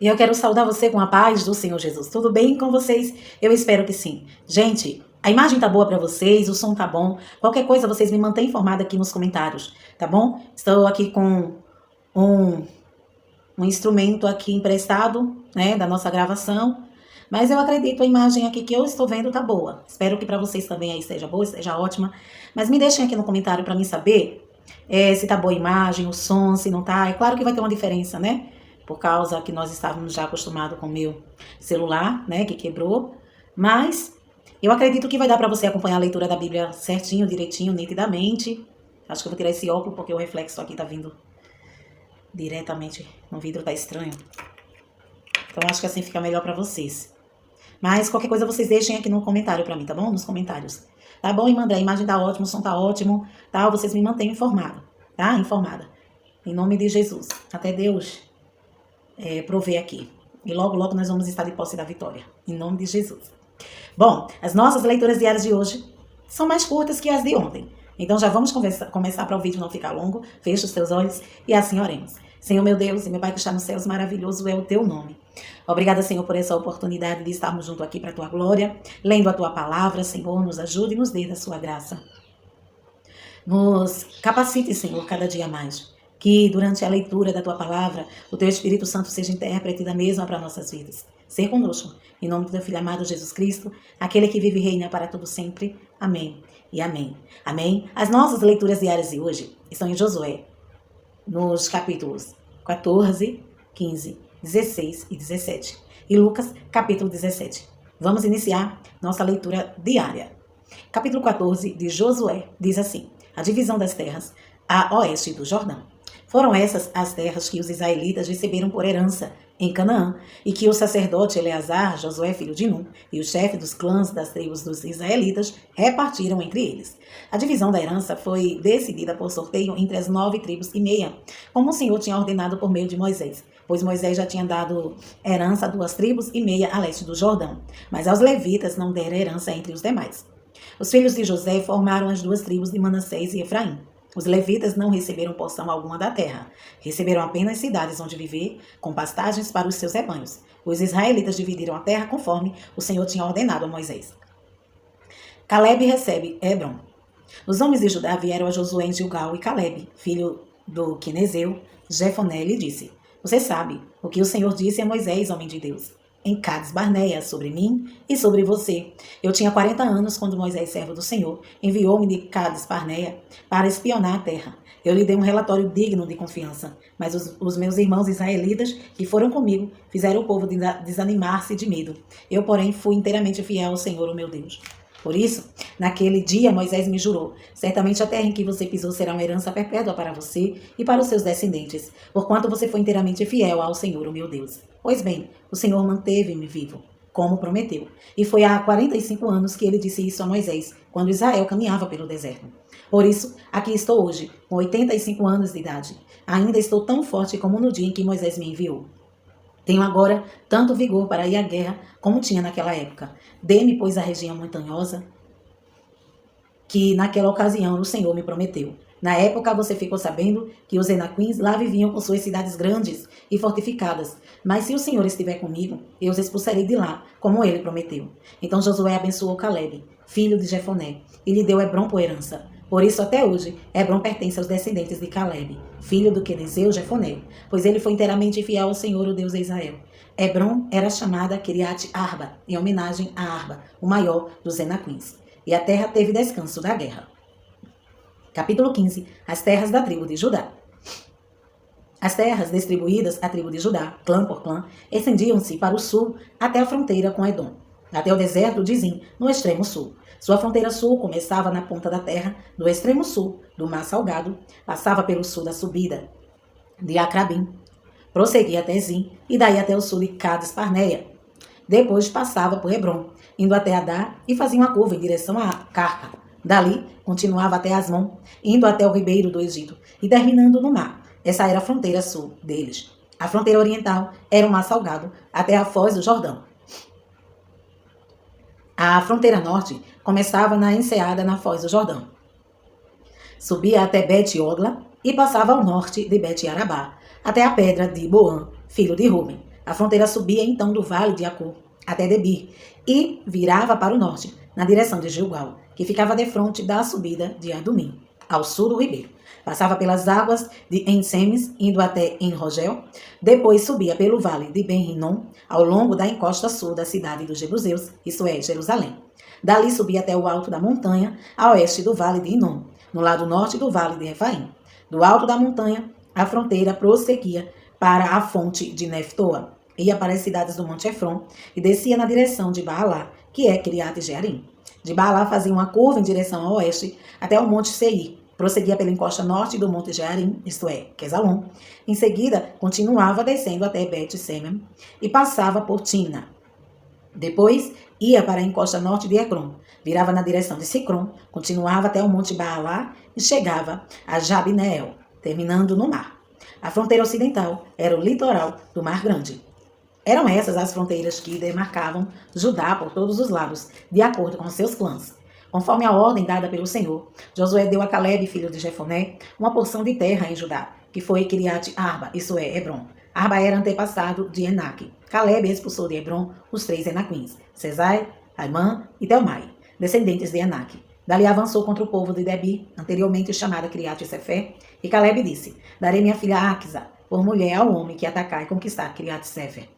E eu quero saudar você com a paz do Senhor Jesus. Tudo bem com vocês? Eu espero que sim. Gente, a imagem tá boa pra vocês, o som tá bom. Qualquer coisa, vocês me mantêm informada aqui nos comentários, tá bom? Estou aqui com um, um instrumento aqui emprestado, né, da nossa gravação. Mas eu acredito a imagem aqui que eu estou vendo tá boa. Espero que pra vocês também aí esteja boa, esteja ótima. Mas me deixem aqui no comentário pra mim saber se tá boa a imagem, o som, se não tá. É claro que vai ter uma diferença, né? Por causa que nós estávamos já acostumados com o meu celular, né, que quebrou. Mas eu acredito que vai dar para você acompanhar a leitura da Bíblia certinho, direitinho, nitidamente. Acho que eu vou tirar esse óculos porque o reflexo aqui tá vindo diretamente no vidro, tá estranho. Então acho que assim fica melhor para vocês. Mas qualquer coisa vocês deixem aqui no comentário para mim, tá bom? Nos comentários. Tá bom, irmã André? A imagem tá ótima, o som tá ótimo, tá? Vocês me mantêm informado, tá? Informada. Em nome de Jesus. Até Deus prover aqui. E logo, logo nós vamos estar de posse da vitória. Em nome de Jesus. Bom, as nossas leituras diárias de hoje são mais curtas que as de ontem. Então já vamos começar para o vídeo não ficar longo. Fecha os teus olhos e assim oremos. Senhor meu Deus e meu Pai que está nos céus, maravilhoso é o teu nome. Obrigada, Senhor, por essa oportunidade de estarmos junto aqui para a tua glória, lendo a tua palavra. Senhor, nos ajude e nos dê da sua graça. Nos capacite, Senhor, cada dia mais. Que durante a leitura da tua palavra, o teu Espírito Santo seja intérprete da mesma para nossas vidas. Ser conosco, em nome do teu Filho amado Jesus Cristo, aquele que vive e reina para todo sempre. Amém e amém. Amém. As nossas leituras diárias de hoje estão em Josué, nos capítulos 14, 15, 16 e 17. E Lucas, capítulo 17. Vamos iniciar nossa leitura diária. Capítulo 14 de Josué diz assim: a divisão das terras a oeste do Jordão. Foram essas as terras que os israelitas receberam por herança em Canaã, e que o sacerdote Eleazar, Josué filho de Nun, e o chefe dos clãs das tribos dos israelitas repartiram entre eles. A divisão da herança foi decidida por sorteio entre as 9 tribos e meia, como o Senhor tinha ordenado por meio de Moisés, pois Moisés já tinha dado herança a 2 tribos e meia a leste do Jordão, mas aos levitas não deram herança entre os demais. Os filhos de José formaram as 2 tribos de Manassés e Efraim. Os levitas não receberam porção alguma da terra. Receberam apenas cidades onde viver, com pastagens para os seus rebanhos. Os israelitas dividiram a terra conforme o Senhor tinha ordenado a Moisés. Caleb recebe Hebron. Os homens de Judá vieram a Josué em Gilgal, e Caleb, filho do Quenezeu, Jefoné, lhe disse: você sabe o que o Senhor disse a Moisés, homem de Deus, em Cades Barneia, sobre mim e sobre você. Eu tinha 40 anos quando Moisés, servo do Senhor, enviou-me de Cades Barneia para espionar a terra. Eu lhe dei um relatório digno de confiança, mas os meus irmãos israelitas que foram comigo fizeram o povo desanimar-se de medo. Eu, porém, fui inteiramente fiel ao Senhor, o meu Deus. Por isso, naquele dia Moisés me jurou: certamente a terra em que você pisou será uma herança perpétua para você e para os seus descendentes, porquanto você foi inteiramente fiel ao Senhor, o meu Deus. Pois bem, o Senhor manteve-me vivo, como prometeu. E foi há 45 anos que ele disse isso a Moisés, quando Israel caminhava pelo deserto. Por isso, aqui estou hoje, com 85 anos de idade. Ainda estou tão forte como no dia em que Moisés me enviou. Tenho agora tanto vigor para ir à guerra como tinha naquela época. Dê-me, pois, a região montanhosa que naquela ocasião o Senhor me prometeu. Na época você ficou sabendo que os Enaquins lá viviam com suas cidades grandes e fortificadas. Mas se o Senhor estiver comigo, eu os expulsarei de lá, como ele prometeu. Então Josué abençoou Caleb, filho de Jefoné, e lhe deu Hebron por herança. Por isso, até hoje, Hebron pertence aos descendentes de Caleb, filho do Quenezeu Jefoné, pois ele foi inteiramente fiel ao Senhor, o Deus de Israel. Hebron era chamada Kiriat Arba, em homenagem a Arba, o maior dos Enaquins. E a terra teve descanso da guerra. Capítulo 15. As terras da tribo de Judá. As terras distribuídas à tribo de Judá, clã por clã, estendiam-se para o sul até a fronteira com Edom, até o deserto de Zin, no extremo sul. Sua fronteira sul começava na ponta da terra, do extremo sul do Mar Salgado, passava pelo sul da subida de Acrabim, prosseguia até Zin e daí até o sul de Cades Barneia. Depois passava por Hebron, indo até Adá e fazia uma curva em direção a Carca. Dali, continuava até Asmon, indo até o ribeiro do Egito e terminando no mar. Essa era a fronteira sul deles. A fronteira oriental era o Mar Salgado, até a foz do Jordão. A fronteira norte começava na enseada na foz do Jordão. Subia até Bet-Ogla e passava ao norte de Bet-Arabá, até a pedra de Boã, filho de Ruben. A fronteira subia então do vale de Acor até Debir e virava para o norte, na direção de Gilgal, que ficava defronte da subida de Adumim, ao sul do ribeiro. Passava pelas águas de En-Semes, indo até En-Rogel. Depois subia pelo vale de Ben-Rinom, ao longo da encosta sul da cidade dos Jebuseus, isto é, Jerusalém. Dali subia até o alto da montanha, a oeste do vale de Inom, no lado norte do vale de Refaim. Do alto da montanha, a fronteira prosseguia para a fonte de Neftoa, ia para as cidades do Monte Efron e descia na direção de Baalá, que é Kiriat Jearim. De Baalá fazia uma curva em direção ao oeste até o Monte Seir, prosseguia pela encosta norte do Monte Jearim, isto é, Quesalon. Em seguida, continuava descendo até Bet-Semen e passava por Timna. Depois, ia para a encosta norte de Ecrom, virava na direção de Sicrom, continuava até o Monte Baalá e chegava a Jabneel, terminando no mar. A fronteira ocidental era o litoral do Mar Grande. Eram essas as fronteiras que demarcavam Judá por todos os lados, de acordo com seus clãs. Conforme a ordem dada pelo Senhor, Josué deu a Calebe, filho de Jefoné, uma porção de terra em Judá, que foi Kiriat Arba, isso é, Hebron. Arba era antepassado de Enaque. Calebe expulsou de Hebron os 3 Enaquins, Sesai, Aimã e Telmai, descendentes de Enaque. Dali avançou contra o povo de Debir, anteriormente chamada Kiriat Sefé, e Calebe disse: darei minha filha Axa por mulher ao homem que atacar e conquistar Kiriat Sefer.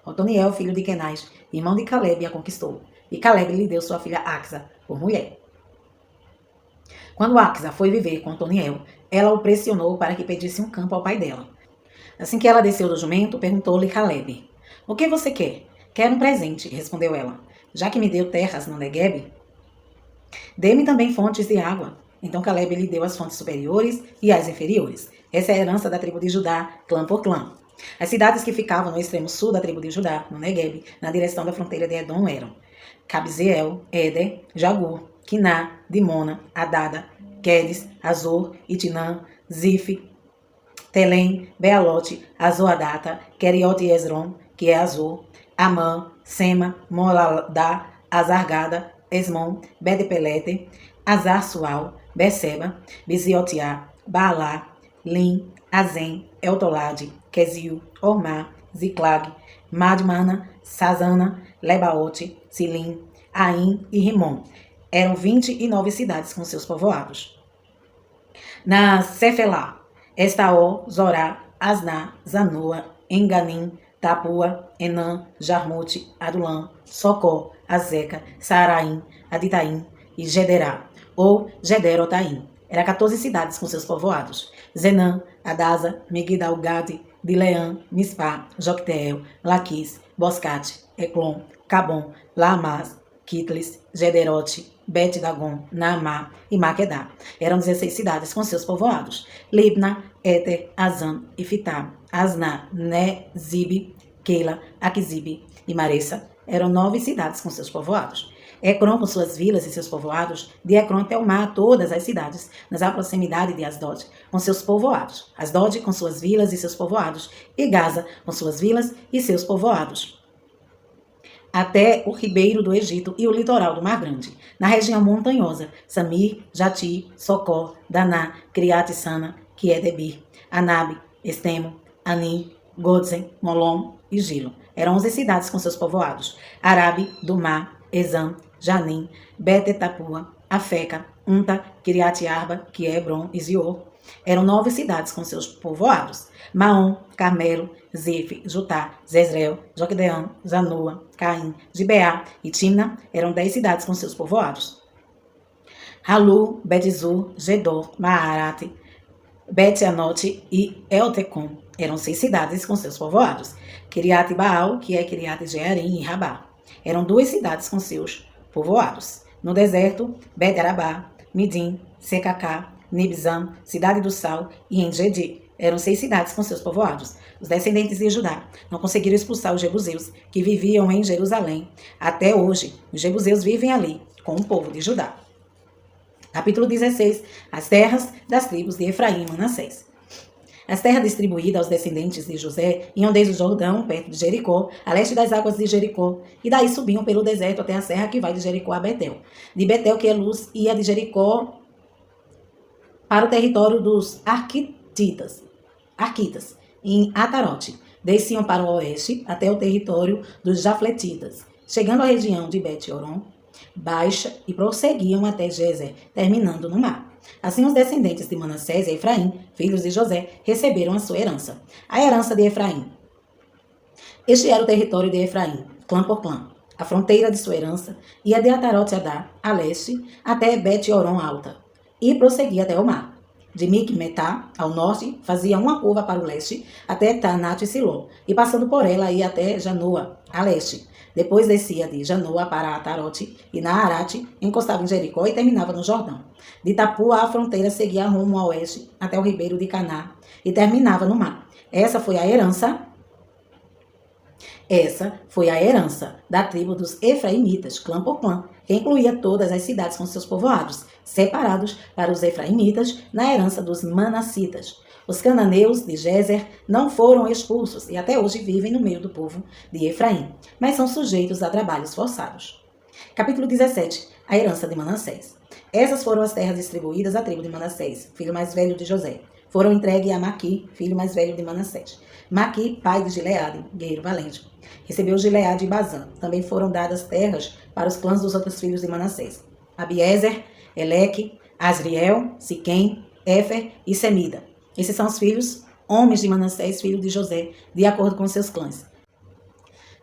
Otoniel, filho de Kenaz, irmão de Calebe, a conquistou, e Calebe lhe deu sua filha Axa por mulher. Quando Axa foi viver com Otoniel, ela o pressionou para que pedisse um campo ao pai dela. Assim que ela desceu do jumento, perguntou-lhe Calebe: o que você quer? Quero um presente, respondeu ela. Já que me deu terras no Negueb, dê-me também fontes de água. Então Calebe lhe deu as fontes superiores e as inferiores. Essa é a herança da tribo de Judá, clã por clã. As cidades que ficavam no extremo sul da tribo de Judá, no Negueb, na direção da fronteira de Edom, eram Cabzeel, Éder, Jagur, Quiná, Dimona, Adada, Quedes, Azor, Itinã, Zif, Telém, Bealote, Azoadata, Keriot e Esron, que é Azor, Amã, Sema, Moladá, Azargada, Esmon, Bedepelete, Azar-Sual, Beceba, Biziotiá, Baalá, Lim, Azem, Eltolade, Quezil, Ormá, Ziclag, Madmana, Sazana, Lebaote, Silim, Aim e Rimon. Eram 29 cidades com seus povoados. Na Cefelá, Estaó, Zorá, Asná, Zanoa, Enganim, Tapua, Enã, Jarmute, Adulã, Socó, Azeca, Saaraim, Aditaim e Gederá, ou Gederotaim. Eram 14 cidades com seus povoados. Zenã, Adasa, Megiddo-Gade, Dileã, Mispá, Jocteel, Laquis, Boscate, Eclon, Cabom, Laamás, Kitlis, Gederote, Bet-Dagon, Naamá e Maquedá. Eram 16 cidades com seus povoados. Libna, Éter, Azan, Ifitá, Asná, Nezib, Keila, Aquizib e Maressa. Eram 9 cidades com seus povoados. Ecrom com suas vilas e seus povoados, de Ecrom até o mar, todas as cidades, nas proximidades de Asdod, com seus povoados. Asdod com suas vilas e seus povoados, e Gaza com suas vilas e seus povoados, até o ribeiro do Egito e o litoral do Mar Grande. Na região montanhosa, Samir, Jati, Socó, Daná, Criat Sana, que é Debir, Anabe, Estemo, Anim, Godzen, Molom e Gilo. Eram 11 cidades com seus povoados. Arabe, Dumá, Exam, Janim, Bet-Tapua, Afeca, Unta, Kiriat Arba, que é Hebron e Zior. Eram 9 cidades com seus povoados. Maom, Carmelo, Zif, Jutá, Zezreel, Joquedeã, Zanoa, Caim, Gibeá e Timna. Eram 10 cidades com seus povoados. Halu, Bet-Zur, Gedor, Maarate, Bet-Anote e Eltecom. Eram 6 cidades com seus povoados. Kiriat Baal, que é Kiriat Jearim e Rabá. Eram 2 cidades com seus povoados. No deserto, Bet-Arabá, Midim, Secacá, Nibzam, Cidade do Sal e Engedi. Eram 6 cidades com seus povoados. Os descendentes de Judá não conseguiram expulsar os jebuseus, que viviam em Jerusalém. Até hoje, os jebuseus vivem ali, com o povo de Judá. Capítulo 16. As terras das tribos de Efraim e Manassés. As terras distribuídas aos descendentes de José iam desde o Jordão, perto de Jericó, a leste das águas de Jericó, e daí subiam pelo deserto até a serra que vai de Jericó a Betel. De Betel, que é luz, ia de Jericó para o território dos Arquitas, em Atarote. desciam para o oeste até o território dos Jafletitas, chegando à região de Bet-Horon Baixa e prosseguiam até Gezer, terminando no mar. Assim, os descendentes de Manassés e Efraim, filhos de José, receberam a sua herança. A herança de Efraim. Este era o território de Efraim, clã por clã. A fronteira de sua herança ia de Atarote-Adá, a leste, até Bet-Horon Alta, e prosseguia até o mar. De Micmetá, ao norte, fazia uma curva para o leste, até Tanat e Siló, e passando por ela ia até Janoa, a leste. Depois descia de Janoa para Atarote, e na Arate, encostava em Jericó e terminava no Jordão. De Tapua, a fronteira seguia rumo ao oeste, até o ribeiro de Caná, e terminava no mar. Essa foi a herança da tribo dos Efraimitas, clã por clã, que incluía todas as cidades com seus povoados, separados para os Efraimitas na herança dos Manassitas. Os cananeus de Gezer não foram expulsos e até hoje vivem no meio do povo de Efraim, mas são sujeitos a trabalhos forçados. Capítulo 17. A herança de Manassés. Essas foram as terras distribuídas à tribo de Manassés, filho mais velho de José. Foram entregues a Maqui, filho mais velho de Manassés. Maqui, pai de Gileade, guerreiro valente. Recebeu Gileade e Bazã. Também foram dadas terras para os clãs dos outros filhos de Manassés: Abiezer, Eleque, Asriel, Siquém, Éfer e Semida. Esses são os filhos, homens de Manassés, filho de José, de acordo com seus clãs.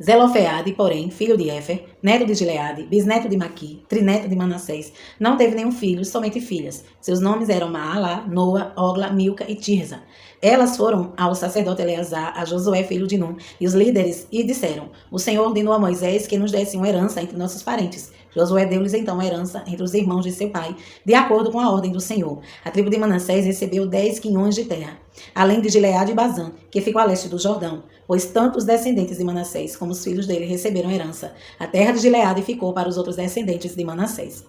Zelofeade, porém, filho de Éfer, neto de Gileade, bisneto de Maqui, trineto de Manassés, não teve nenhum filho, somente filhas. Seus nomes eram Maalá, Noa, Ogla, Milca e Tirza. Elas foram ao sacerdote Eleazar, a Josué, filho de Num, e os líderes, e disseram: O Senhor ordenou a Moisés que nos desse uma herança entre nossos parentes. Josué deu-lhes então a herança entre os irmãos de seu pai, de acordo com a ordem do Senhor. A tribo de Manassés recebeu 10 quinhões de terra, além de Gileade e Bazã, que ficou a leste do Jordão, pois tanto os descendentes de Manassés como os filhos dele receberam herança. A terra de Gileade ficou para os outros descendentes de Manassés.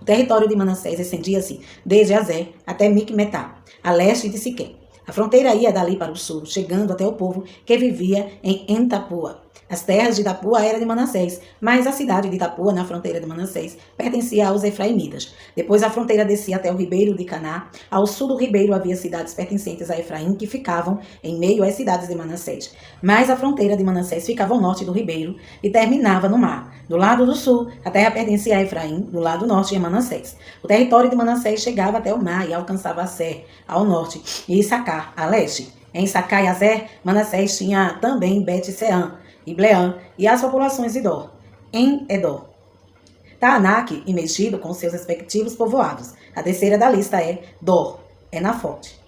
O território de Manassés estendia-se desde Azer até Micmetá, a leste de Siquém. A fronteira ia dali para o sul, chegando até o povo que vivia em Entapua. As terras de Tapua eram de Manassés, mas a cidade de Tapua, na fronteira de Manassés, pertencia aos Efraimitas. Depois a fronteira descia até o ribeiro de Caná. Ao sul do ribeiro havia cidades pertencentes a Efraim, que ficavam em meio às cidades de Manassés. Mas a fronteira de Manassés ficava ao norte do ribeiro e terminava no mar. Do lado do sul, a terra pertencia a Efraim, do lado norte a Manassés. O território de Manassés chegava até o mar e alcançava Aser, ao norte, e Issacar, a leste. Em Issacar e Azer, Manassés tinha também Bet-Sean, Ibleã e as populações de Dor, em Edor. Taanac e Megido com seus respectivos povoados. A terceira da lista é Dor, é na fonte.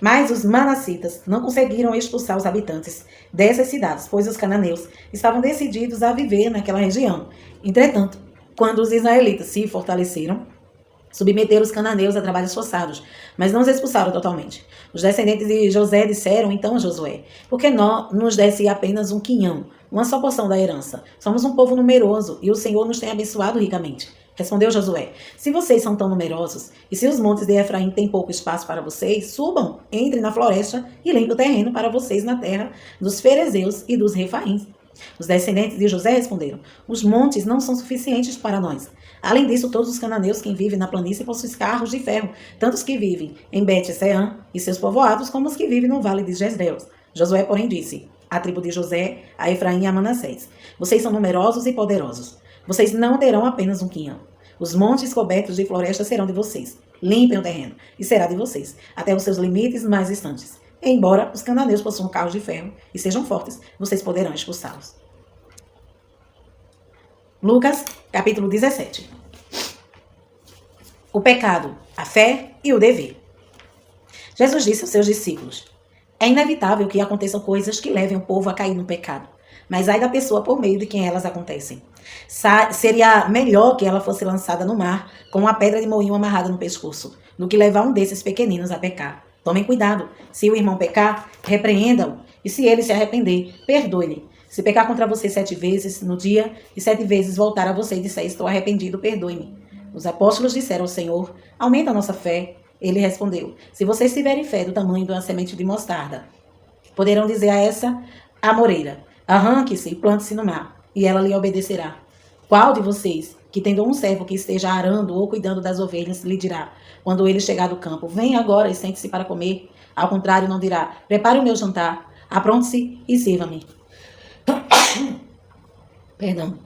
Mas os manassitas não conseguiram expulsar os habitantes dessas cidades, pois os cananeus estavam decididos a viver naquela região. Entretanto, quando os israelitas se fortaleceram, submeteram os cananeus a trabalhos forçados, mas não os expulsaram totalmente. Os descendentes de José disseram então a Josué: Por que não nos desse apenas um quinhão, uma só porção da herança? Somos um povo numeroso e o Senhor nos tem abençoado ricamente. Respondeu Josué: Se vocês são tão numerosos, e se os montes de Efraim têm pouco espaço para vocês, subam, entrem na floresta e limpem o terreno para vocês na terra dos ferezeus e dos refaíns. Os descendentes de José responderam: Os montes não são suficientes para nós. Além disso, todos os cananeus que vivem na planície possuem carros de ferro, tanto os que vivem em Bet-Sean e seus povoados, como os que vivem no vale de Jezreel. Josué, porém, disse à tribo de José, a Efraim e a Manassés: Vocês são numerosos e poderosos. Vocês não terão apenas um quinhão. Os montes cobertos de floresta serão de vocês. Limpem o terreno, e será de vocês, até os seus limites mais distantes. Embora os cananeus possuam carros de ferro e sejam fortes, vocês poderão expulsá-los. Lucas, capítulo 17. O pecado, a fé e o dever. Jesus disse aos seus discípulos: É inevitável que aconteçam coisas que levem o povo a cair no pecado, mas ai da pessoa por meio de quem elas acontecem. Seria melhor que ela fosse lançada no mar com uma pedra de moinho amarrada no pescoço, do que levar um desses pequeninos a pecar. Tomem cuidado. Se o irmão pecar, repreenda-o, e se ele se arrepender, perdoe-lhe. Se pecar contra você 7 vezes no dia, e 7 vezes voltar a você e disser: Estou arrependido, perdoe-me. Os apóstolos disseram ao Senhor: Aumenta a nossa fé. Ele respondeu: Se vocês tiverem fé do tamanho de uma semente de mostarda, poderão dizer a essa amoreira: Arranque-se e plante-se no mar, e ela lhe obedecerá. Qual de vocês, que tendo um servo que esteja arando ou cuidando das ovelhas, lhe dirá, quando ele chegar do campo: Venha agora e sente-se para comer? Ao contrário, não dirá: Prepare o meu jantar. Apronte-se e sirva-me. Perdão.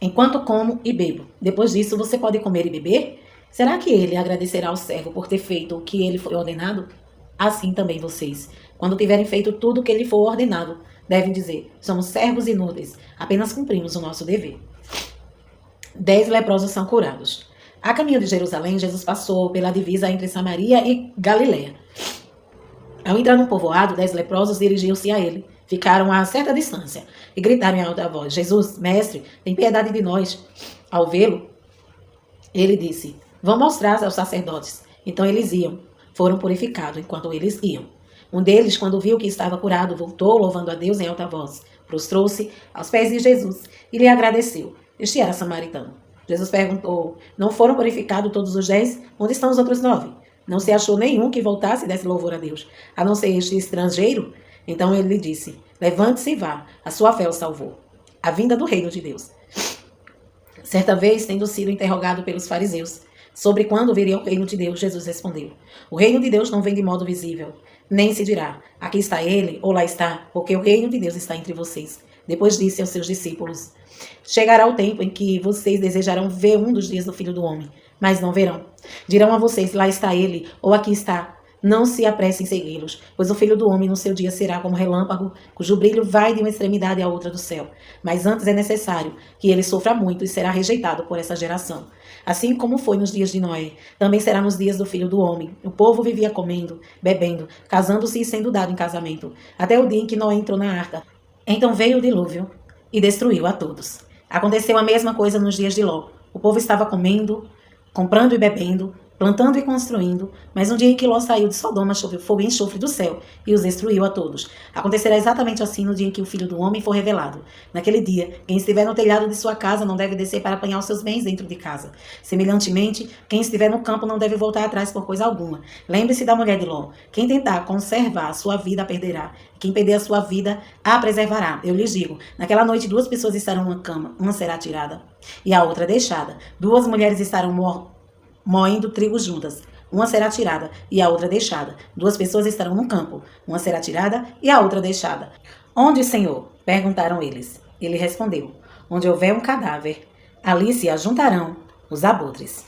Enquanto como e bebo. Depois disso, você pode comer e beber? Será que ele agradecerá ao servo por ter feito o que ele foi ordenado? Assim também vocês, quando tiverem feito tudo o que lhe for ordenado, devem dizer: somos servos inúteis, apenas cumprimos o nosso dever. 10 leprosos são curados. A caminho de Jerusalém, Jesus passou pela divisa entre Samaria e Galiléia. Ao entrar num povoado, 10 leprosos dirigiam-se a ele. Ficaram a certa distância e gritaram em alta voz: Jesus, mestre, tem piedade de nós. Ao vê-lo, ele disse: vão mostrar aos sacerdotes. Então eles iam. Foram purificados enquanto eles iam. Um deles, quando viu que estava curado, voltou louvando a Deus em alta voz. Prostrou-se aos pés de Jesus e lhe agradeceu. Este era samaritano. Jesus perguntou: não foram purificados todos os 10? Onde estão os outros 9? Não se achou nenhum que voltasse e desse louvor a Deus, a não ser este estrangeiro? Então ele lhe disse: levante-se e vá, a sua fé o salvou. A vinda do reino de Deus. Certa vez, tendo sido interrogado pelos fariseus sobre quando viria o reino de Deus, Jesus respondeu: o reino de Deus não vem de modo visível, nem se dirá: aqui está ele ou lá está, porque o reino de Deus está entre vocês. Depois disse aos seus discípulos: chegará o tempo em que vocês desejarão ver um dos dias do Filho do Homem, mas não verão. Dirão a vocês: lá está ele, ou aqui está. Não se apressem em segui-los, pois o Filho do Homem no seu dia será como relâmpago, cujo brilho vai de uma extremidade à outra do céu. Mas antes é necessário que ele sofra muito e será rejeitado por essa geração. Assim como foi nos dias de Noé, também será nos dias do Filho do Homem. O povo vivia comendo, bebendo, casando-se e sendo dado em casamento, até o dia em que Noé entrou na arca. Então veio o dilúvio e destruiu a todos. Aconteceu a mesma coisa nos dias de Ló. O povo estava comendo, comprando e bebendo, plantando e construindo, mas no dia em que Ló saiu de Sodoma, choveu fogo e enxofre do céu e os destruiu a todos. Acontecerá exatamente assim no dia em que o Filho do Homem for revelado. Naquele dia, quem estiver no telhado de sua casa não deve descer para apanhar os seus bens dentro de casa. Semelhantemente, quem estiver no campo não deve voltar atrás por coisa alguma. Lembre-se da mulher de Ló. Quem tentar conservar a sua vida a perderá. Quem perder a sua vida a preservará. Eu lhes digo, naquela noite 2 pessoas estarão numa cama, uma será tirada e a outra deixada. 2 mulheres estarão moendo trigo juntas. Uma será tirada e a outra deixada. 2 pessoas estarão no campo. Uma será tirada e a outra deixada. Onde, Senhor? Perguntaram eles. Ele respondeu: onde houver um cadáver, ali se ajuntarão os abutres.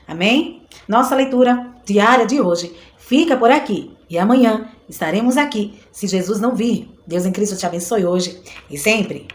Amém? Nossa leitura diária de hoje fica por aqui. E amanhã estaremos aqui, se Jesus não vir. Deus em Cristo te abençoe hoje e sempre.